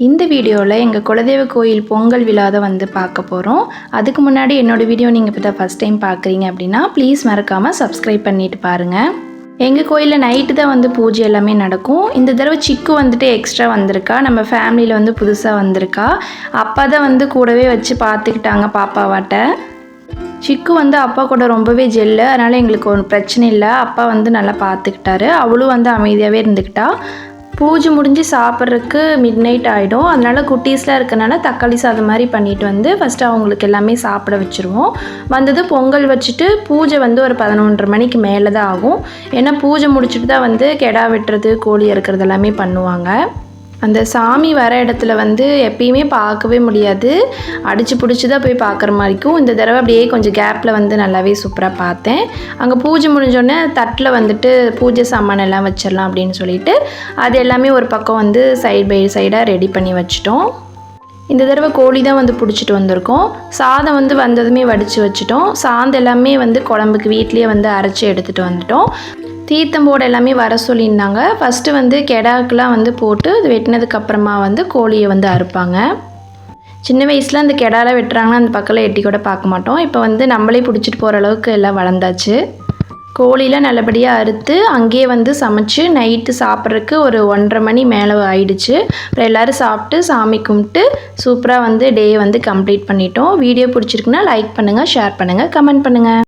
இந்த வீடியோவில் எங்கள் குலதெய்வ கோயில் பொங்கல் விழாவை வந்து பார்க்க போகிறோம். அதுக்கு முன்னாடி என்னோடய வீடியோ நீங்கள் இப்போ தான் ஃபஸ்ட் டைம் பார்க்குறீங்க அப்படின்னா ப்ளீஸ் மறக்காமல் சப்ஸ்கிரைப் பண்ணிவிட்டு பாருங்கள். எங்கள் கோயிலில் நைட்டு தான் வந்து பூஜை எல்லாமே நடக்கும். இந்த தடவை சிக்கு வந்துட்டு எக்ஸ்ட்ரா வந்திருக்கா, நம்ம ஃபேமிலியில் வந்து புதுசாக வந்திருக்கா. அப்பா தான் வந்து கூடவே வச்சு பார்த்துக்கிட்டாங்க பாப்பாவாட்ட. சிக்கு வந்து அப்பா கூட ரொம்பவே ஜெல்லு, அதனால் எங்களுக்கு ஒரு பிரச்சனை இல்லை. அப்பா வந்து நல்லா பார்த்துக்கிட்டாரு. அவளும் வந்து அமைதியாகவே இருந்துக்கிட்டா. பூஜை முடிஞ்சு சாப்பிட்றதுக்கு மிட் நைட் ஆகிடும். அதனால் குட்டீஸ்லாம் இருக்கனால தக்காளி சாதம் மாதிரி பண்ணிவிட்டு வந்து ஃபஸ்ட்டு அவங்களுக்கு எல்லாமே சாப்பிட வச்சுருவோம். வந்தது பொங்கல் வச்சுட்டு பூஜை வந்து ஒரு 11:30 மணிக்கு மேலே தான் ஆகும். ஏன்னா பூஜை முடிச்சுட்டு தான் வந்து கெடா வெட்டுறது, கோழி அறுக்கிறது எல்லாமே பண்ணுவாங்க. அந்த சாமி வர இடத்துல வந்து எப்பயுமே பார்க்கவே முடியாது, அடித்து பிடிச்சி தான் போய் பார்க்குற மாதிரி இருக்கும். இந்த தடவை அப்படியே கொஞ்சம் கேப்பில் வந்து நல்லாவே சூப்பராக பார்த்தேன். அங்கே பூஜை முடிஞ்சோடனே தட்டில் வந்துட்டு பூஜை சாமான் எல்லாம் வச்சிடலாம் அப்படின்னு சொல்லிட்டு அது எல்லாமே ஒரு பக்கம் வந்து சைடு பை சைடாக ரெடி பண்ணி வச்சிட்டோம். இந்த தடவை கோழி தான் வந்து பிடிச்சிட்டு வந்திருக்கோம். சாதம் வந்து வந்ததுமே வடித்து வச்சுட்டோம். சாதம் எல்லாமே வந்து குழம்புக்கு வீட்லேயே வந்து அரைச்சி எடுத்துகிட்டு வந்துட்டோம். தீர்த்தம் போட எல்லாமே வர சொல்லியிருந்தாங்க. ஃபஸ்ட்டு வந்து கெடாக்கெலாம் வந்து போட்டு அது வெட்டினதுக்கப்புறமா வந்து கோழியை வந்து அறுப்பாங்க. சின்ன வயசில் அந்த கெடாலாம் வெட்டுறாங்கன்னா அந்த பக்கத்தில் எட்டி கூட பார்க்க மாட்டோம். இப்போ வந்து நம்மளே பிடிச்சிட்டு போகிற அளவுக்கு எல்லாம் வளர்ந்தாச்சு. கோழிலாம் நல்லபடியாக அறுத்து அங்கேயே வந்து சமைச்சு நைட்டு சாப்பிட்றதுக்கு ஒரு 1:30 மணி மேலே ஆயிடுச்சு. அப்புறம் எல்லோரும் சாப்பிட்டு சாமி கும்பிட்டு சூப்பராக வந்து டே வந்து கம்ப்ளீட் பண்ணிட்டோம். வீடியோ பிடிச்சிருக்குன்னா லைக் பண்ணுங்கள், ஷேர் பண்ணுங்கள், கமெண்ட் பண்ணுங்கள்.